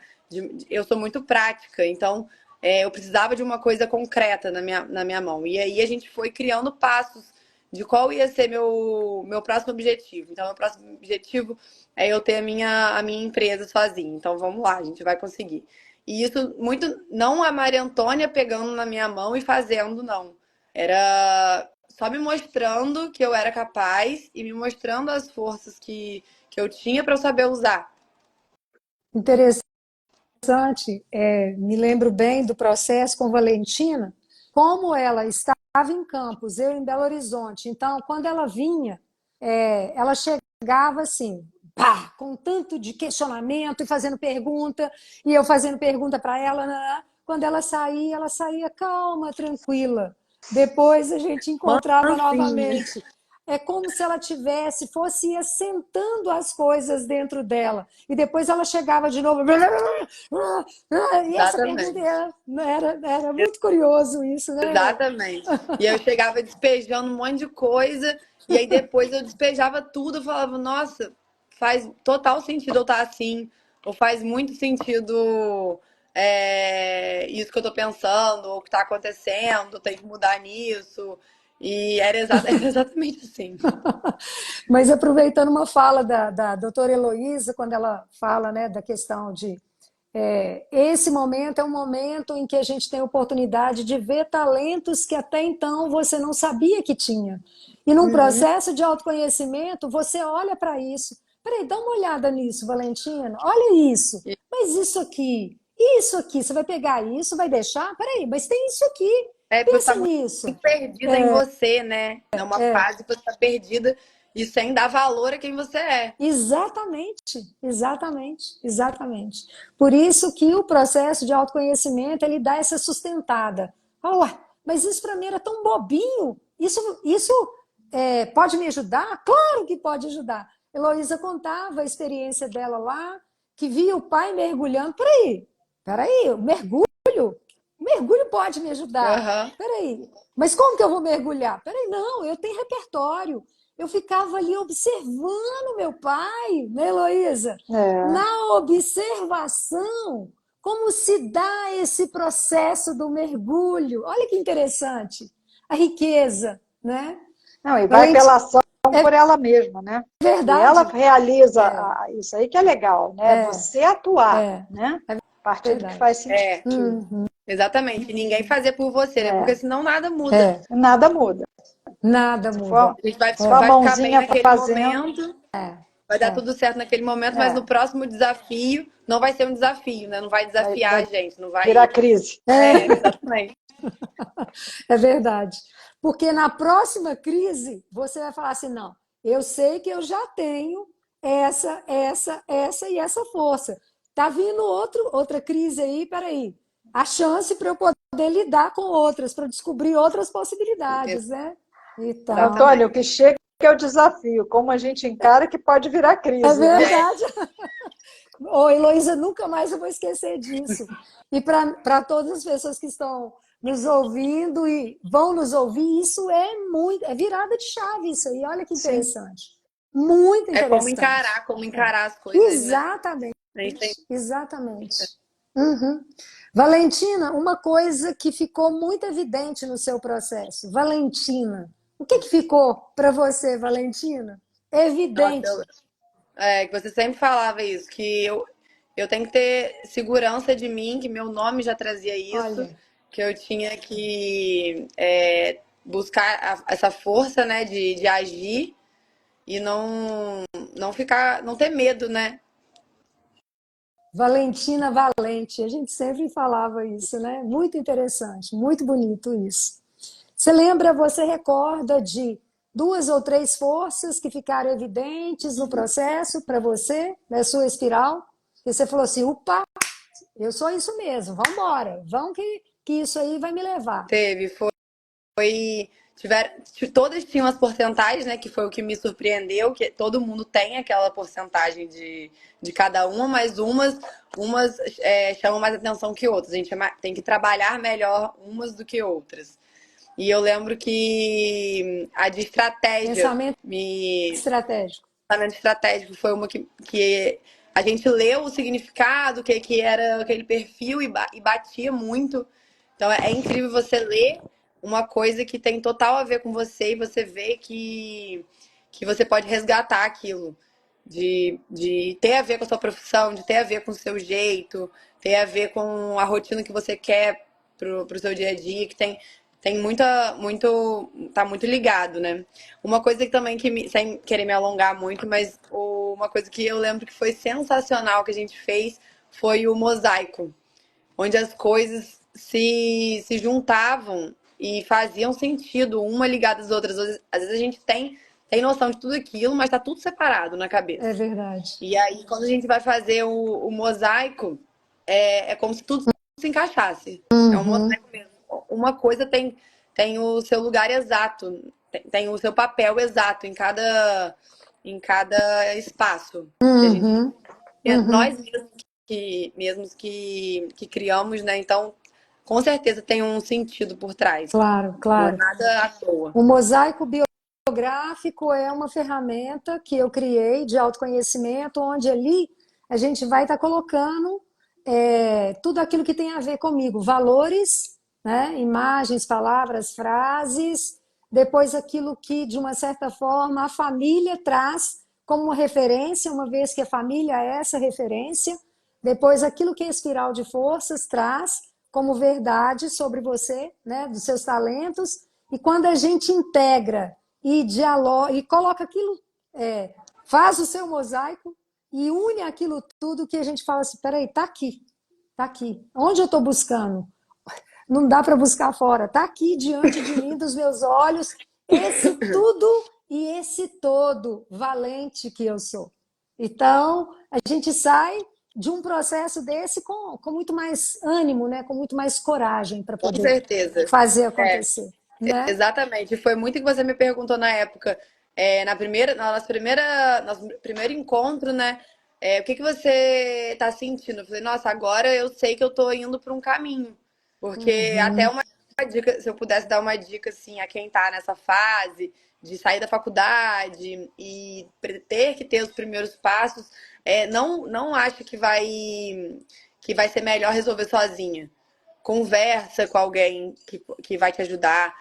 eu sou muito prática, então eu precisava de uma coisa concreta na minha mão. E aí a gente foi criando passos de qual ia ser meu próximo objetivo. Então, meu próximo objetivo é eu ter a minha empresa sozinha. Então, vamos lá, a gente vai conseguir. E isso muito, não a Maria Antônia pegando na minha mão e fazendo, não. Era só me mostrando que eu era capaz e me mostrando as forças que eu tinha para eu saber usar. Interessante. Me lembro bem do processo com Valentina, como ela estava em Campos, eu em Belo Horizonte. Então, quando ela vinha, ela chegava assim, pá, com tanto de questionamento e fazendo pergunta, e eu fazendo pergunta para ela. Né? Quando ela saía calma, tranquila. Depois a gente encontrava Mansinha. novamente. É como se ela fosse assentando as coisas dentro dela. E depois ela chegava de novo. E essa pergunta Exatamente. era muito curioso isso, né, Elô? Exatamente. E eu chegava despejando um monte de coisa, e aí depois eu despejava tudo, eu falava, nossa, faz total sentido eu estar assim, ou faz muito sentido isso que eu tô pensando, ou o que tá acontecendo, tem que mudar nisso. E era exatamente assim. Mas aproveitando uma fala da doutora Heloísa, quando ela fala, né, da questão de esse momento é um momento em que a gente tem a oportunidade de ver talentos que até então você não sabia que tinha. E num Uhum. processo de autoconhecimento, você olha para isso. Peraí, dá uma olhada nisso, Valentina. Olha isso. Mas isso aqui, você vai pegar isso, vai deixar? Peraí, mas tem isso aqui. Você está Pensa muito nisso. perdida em você, né? É uma fase que você está perdida e sem dar valor a quem você é. Exatamente, exatamente, exatamente. Por isso que o processo de autoconhecimento ele dá essa sustentada. Ué, mas isso para mim era tão bobinho. Isso pode me ajudar? Claro que pode ajudar. Heloísa contava a experiência dela lá, que via o pai mergulhando. Peraí, o mergulho pode me ajudar. Aham. Peraí, mas como que eu vou mergulhar? Peraí, não, eu tenho repertório. Eu ficava ali observando meu pai, né, Heloísa? É. Na observação, como se dá esse processo do mergulho. Olha que interessante. A riqueza, né? Não, e vai Valente, pela ação é por ela mesma, né? E ela verdade. realiza É, isso aí que é legal, né? Você atuar, é, né? é A partir do que verdade. faz sentido. É, Uhum, exatamente. Ninguém fazer por você, né? Porque É. senão nada muda. é, Nada muda. nada Se for, muda. A gente vai, se for a vai ficar bem mãozinha naquele fazendo, momento, vai dar É, tudo certo naquele momento, mas no é, próximo desafio não vai ser um desafio, né? Não vai desafiar vai a gente, não virar vai. crise. Exatamente. é verdade. Porque na próxima crise, você vai falar assim: não, eu sei que eu já tenho essa e essa força. Tá vindo outra crise aí, peraí. A chance para eu poder lidar com outras, para descobrir outras possibilidades, né? Então, Antônio, o Exatamente. que chega é o desafio, como a gente encara que pode virar é crise, né? É, verdade. Ô, Heloísa, nunca mais eu vou esquecer disso. E para todas as pessoas que estão nos ouvindo e vão nos ouvir, isso é virada de chave isso aí. Olha que Sim. interessante. Muito é interessante. como encarar as coisas, né? Exatamente, A gente tem. exatamente. Uhum. Valentina, uma coisa que ficou muito evidente no seu processo. Valentina, o que ficou para você, Valentina? Nossa, Evidente. que você sempre falava isso, que eu tenho que ter segurança de mim, que meu nome já trazia isso, Olha, que eu tinha que buscar essa força, né, de agir e não ficar, não ter medo, né? Valentina Valente, a gente sempre falava isso, né? Muito interessante, muito bonito isso. Você lembra, você recorda de duas ou três forças que ficaram evidentes no processo para você, na sua espiral? E você falou assim: opa, eu sou isso mesmo, vamos embora, vamos que que isso aí vai me levar. Teve, todas tinham as porcentagens, né? Que foi o que me surpreendeu, que todo mundo tem aquela porcentagem de cada uma, mas umas chamam mais atenção que outras. A gente tem que trabalhar melhor umas do que outras. E eu lembro que a de estratégia Pensamento estratégico. Pensamento estratégico foi uma que a gente leu o significado, o que era aquele perfil e batia muito. Então é incrível você ler uma coisa que tem total a ver com você e você vê que você pode resgatar aquilo. De ter a ver com a sua profissão, de ter a ver com o seu jeito, ter a ver com a rotina que você quer pro seu dia a dia, que tem tá muito ligado, né? Uma coisa que também, sem querer me alongar muito, mas uma coisa que eu lembro que foi sensacional que a gente fez foi o mosaico, onde as coisas se juntavam e faziam sentido, uma ligada às outras. Às vezes a gente tem noção de tudo aquilo, mas tá tudo separado na cabeça. É verdade. E aí, quando a gente vai fazer o mosaico, é como se tudo se encaixasse. É um mosaico mesmo. Uma coisa tem o seu lugar exato, tem o seu papel exato em cada espaço. Que a gente, nós mesmos que criamos, né? Então, com certeza tem um sentido por trás. Claro, Não é claro. nada à toa. O mosaico biográfico é uma ferramenta que eu criei de autoconhecimento, onde ali a gente vai estar colocando tudo aquilo que tem a ver comigo, valores, né? Imagens, palavras, frases, depois aquilo que, de uma certa forma, a família traz como uma referência, uma vez que a família é essa referência, depois aquilo que a espiral de forças traz como verdade sobre você, né? Dos seus talentos, e quando a gente integra e dialoga e coloca aquilo, faz o seu mosaico e une aquilo tudo que a gente fala assim, peraí, tá aqui, tá aqui. Onde eu estou buscando? Não dá para buscar fora, tá aqui diante de mim, dos meus olhos, esse tudo e esse todo valente que eu sou. Então, a gente sai de um processo desse com muito mais ânimo, né? Com muito mais coragem para Com poder certeza. fazer acontecer. Né? Exatamente. Foi muito que você me perguntou na época, nosso primeiro encontro, né? O que você tá sentindo? Eu falei, nossa, agora eu sei que eu tô indo para um caminho. Porque até uma dica, se eu pudesse dar uma dica assim a quem tá nessa fase de sair da faculdade e ter que ter os primeiros passos, não acha que vai ser melhor resolver sozinha. Conversa com alguém que vai te ajudar.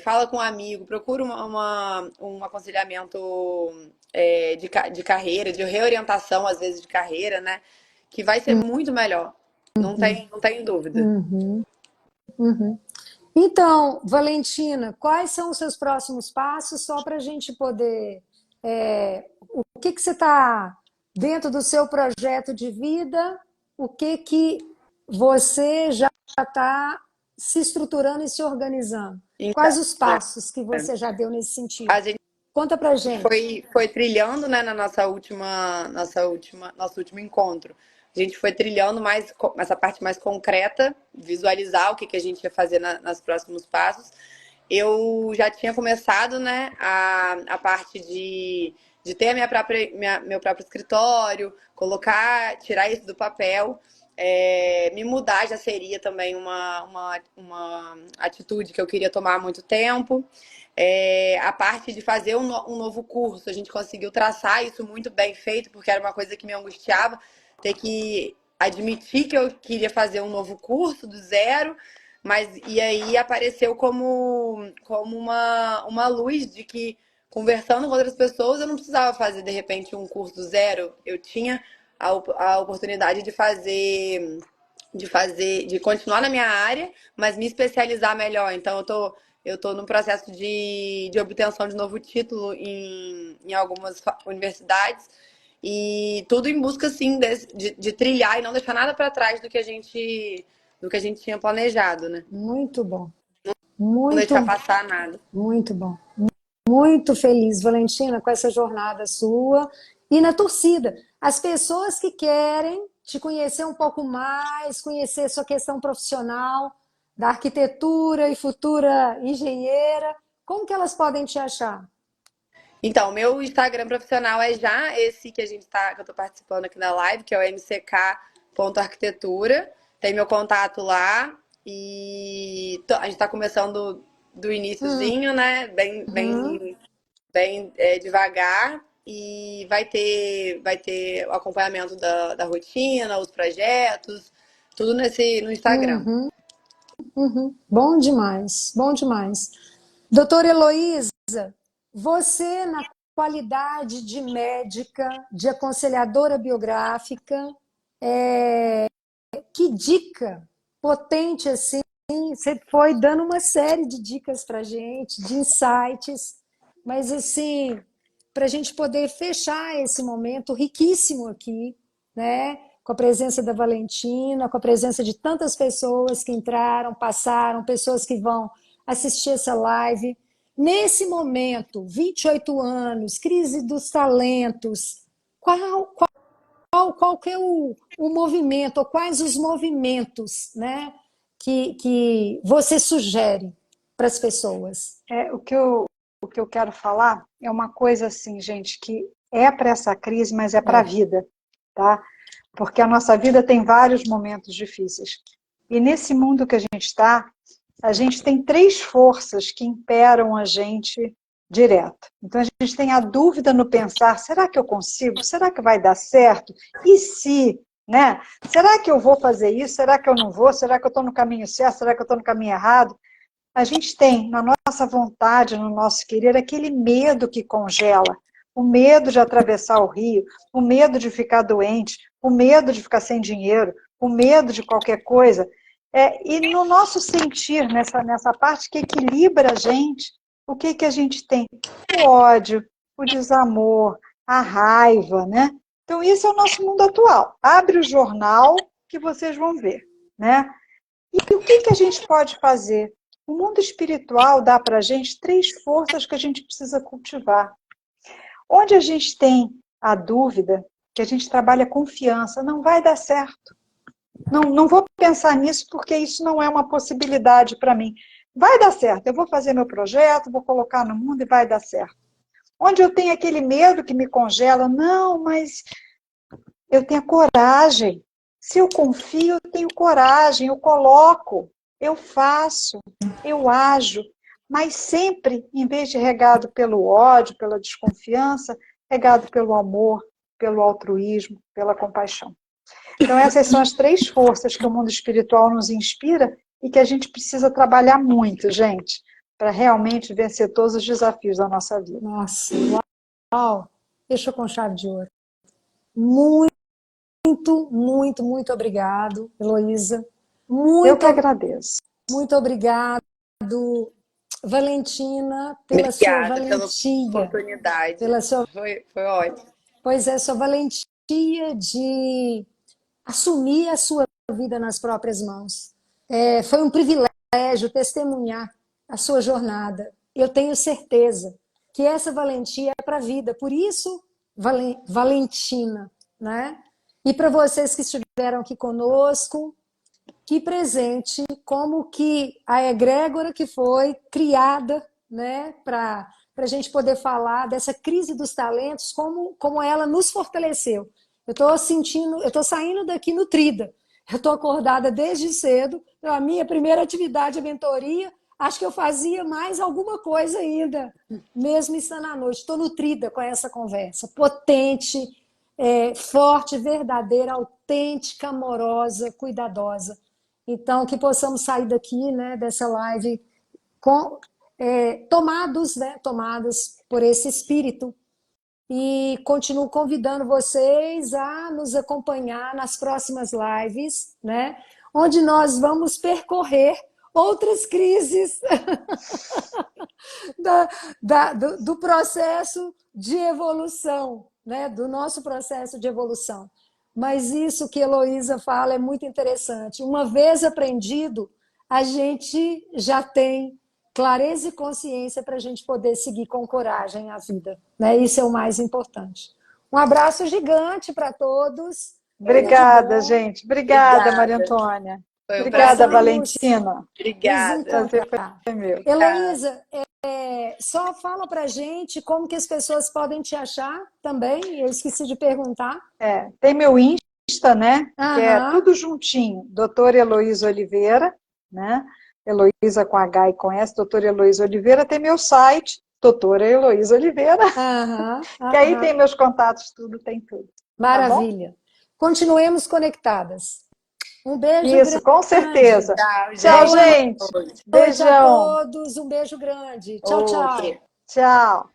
Fala com um amigo, procura um aconselhamento de carreira, de reorientação, às vezes, de carreira, né? Que vai ser muito melhor. Não tem dúvida. Então, Valentina, quais são os seus próximos passos, só para a gente poder... o que você está dentro do seu projeto de vida, o que você já está se estruturando e se organizando? Então, quais os passos que você já deu nesse sentido? a gente Conta pra gente. foi trilhando, né, na nosso último encontro. A gente foi trilhando mais essa parte mais concreta, visualizar o que a gente ia fazer nos próximos passos. Eu já tinha começado, né, a parte de ter meu próprio escritório, tirar isso do papel. Me mudar já seria também uma atitude que eu queria tomar há muito tempo. A parte de fazer um novo curso, a gente conseguiu traçar isso muito bem feito, porque era uma coisa que me angustiava, ter que admitir que eu queria fazer um novo curso do zero, e aí apareceu como uma luz de que, conversando com outras pessoas, eu não precisava fazer, de repente, um curso do zero. Eu tinha a oportunidade de continuar na minha área, mas me especializar melhor. Então, eu tô no processo de obtenção de novo título em algumas universidades, e tudo em busca, assim, de trilhar e não deixar nada para trás do que a gente tinha planejado, né? Muito bom. Não Muito, deixar passar nada. muito bom. Muito feliz, Valentina, com essa jornada sua e na torcida. As pessoas que querem te conhecer um pouco mais, conhecer sua questão profissional, da arquitetura e futura engenheira, como que elas podem te achar? Então, meu Instagram profissional é já esse que que eu tô participando aqui na live, que é o mck.arquitetura. Tem meu contato lá e a gente tá começando do iniciozinho, né? Uhum, Bem devagar. E vai ter o acompanhamento da rotina, os projetos, tudo no Instagram. uhum, uhum. Bom demais, bom demais. Doutora Heloísa, você, na qualidade de médica, de aconselhadora biográfica, que dica potente assim, você foi dando uma série de dicas para gente, de insights, mas assim, para a gente poder fechar esse momento riquíssimo aqui, né? Com a presença da Valentina, com a presença de tantas pessoas que entraram, passaram, pessoas que vão assistir essa live. Nesse momento, 28 anos, crise dos talentos, qual que é o movimento, ou quais os movimentos, né, que você sugere para as pessoas? O que eu quero falar é uma coisa assim, gente, que é para essa crise, mas é para a É. vida, tá? Porque a nossa vida tem vários momentos difíceis. E nesse mundo que a gente tem três forças que imperam a gente direto. Então a gente tem a dúvida no pensar, será que eu consigo? Será que vai dar certo? E se, né? Será que eu vou fazer isso? Será que eu não vou? Será que eu estou no caminho certo? Será que eu estou no caminho errado? A gente tem na nossa vontade, no nosso querer, aquele medo que congela, o medo de atravessar o rio, o medo de ficar doente, o medo de ficar sem dinheiro, o medo de qualquer coisa. E no nosso sentir, nessa parte que equilibra a gente, o que, que a gente tem? O ódio, o desamor, a raiva, né? Então, isso é o nosso mundo atual. Abre o jornal que vocês vão ver, né? E o que, que a gente pode fazer? O mundo espiritual dá para a gente três forças que a gente precisa cultivar. Onde a gente tem a dúvida, que a gente trabalha confiança, não vai dar certo. Não vou pensar nisso porque isso não é uma possibilidade para mim. Vai dar certo, eu vou fazer meu projeto, vou colocar no mundo e vai dar certo. Onde eu tenho aquele medo que me congela, não, mas eu tenho coragem. Se eu confio, eu tenho coragem, eu coloco, eu faço, eu ajo, mas sempre, em vez de regado pelo ódio, pela desconfiança, regado pelo amor, pelo altruísmo, pela compaixão. Então, essas são as três forças que o mundo espiritual nos inspira e que a gente precisa trabalhar muito, gente, para realmente vencer todos os desafios da nossa vida. Nossa, uau! Fechou com chave de ouro. Muito, muito obrigado, Heloísa. Eu que Muito, agradeço. muito obrigado, Valentina, pela sua Obrigada pela valentia, oportunidade. pela sua, Foi ótimo. pois é, sua valentia de assumir a sua vida nas próprias mãos. Foi um privilégio testemunhar a sua jornada. Eu tenho certeza que essa valentia é para a vida. Por isso, Valentina, né? E para vocês que estiveram aqui conosco, que presente, como que a egrégora que foi criada, né, para a gente poder falar dessa crise dos talentos, como ela nos fortaleceu. Eu estou sentindo, eu estou saindo daqui nutrida. Eu estou acordada desde cedo. A minha primeira atividade é mentoria. Acho que eu fazia mais alguma coisa ainda, mesmo estando à noite. Estou nutrida com essa conversa. Potente, forte, verdadeira, autêntica, amorosa, cuidadosa. Então, que possamos sair daqui, né, dessa live tomados, né, tomadas por esse espírito. E continuo convidando vocês a nos acompanhar nas próximas lives, né, onde nós vamos percorrer outras crises do processo de evolução, né, do nosso processo de evolução. Mas isso que a Heloísa fala é muito interessante. Uma vez aprendido, a gente já tem clareza e consciência para a gente poder seguir com coragem a vida, né? Isso é o mais importante. Um abraço gigante para todos. Tudo de Obrigada, bom. gente. Obrigada, Maria Obrigada. Antônia. Foi um Obrigada, prazer. Valentina. Nos Obrigada. Prazer encontrar. foi meu. Heloísa, só fala pra gente como que as pessoas podem te achar também. Eu esqueci de perguntar. Tem meu Insta, né? Que é Aham. tudo juntinho. Doutora Heloísa Oliveira, né? Heloísa com H e com S, doutora Heloísa Oliveira. Tem meu site, doutora Heloísa Oliveira. Aham, Que aí tem aham. meus contatos, tudo, tem tudo. Tá bom? Maravilha. Continuemos conectadas. Um beijo Isso, com grande. certeza. Tchau, Tchau, Boa gente. gente. Boa noite. noite a Beijão. todos. Um beijo grande. Tchau, Outro. tchau. Outro. Tchau.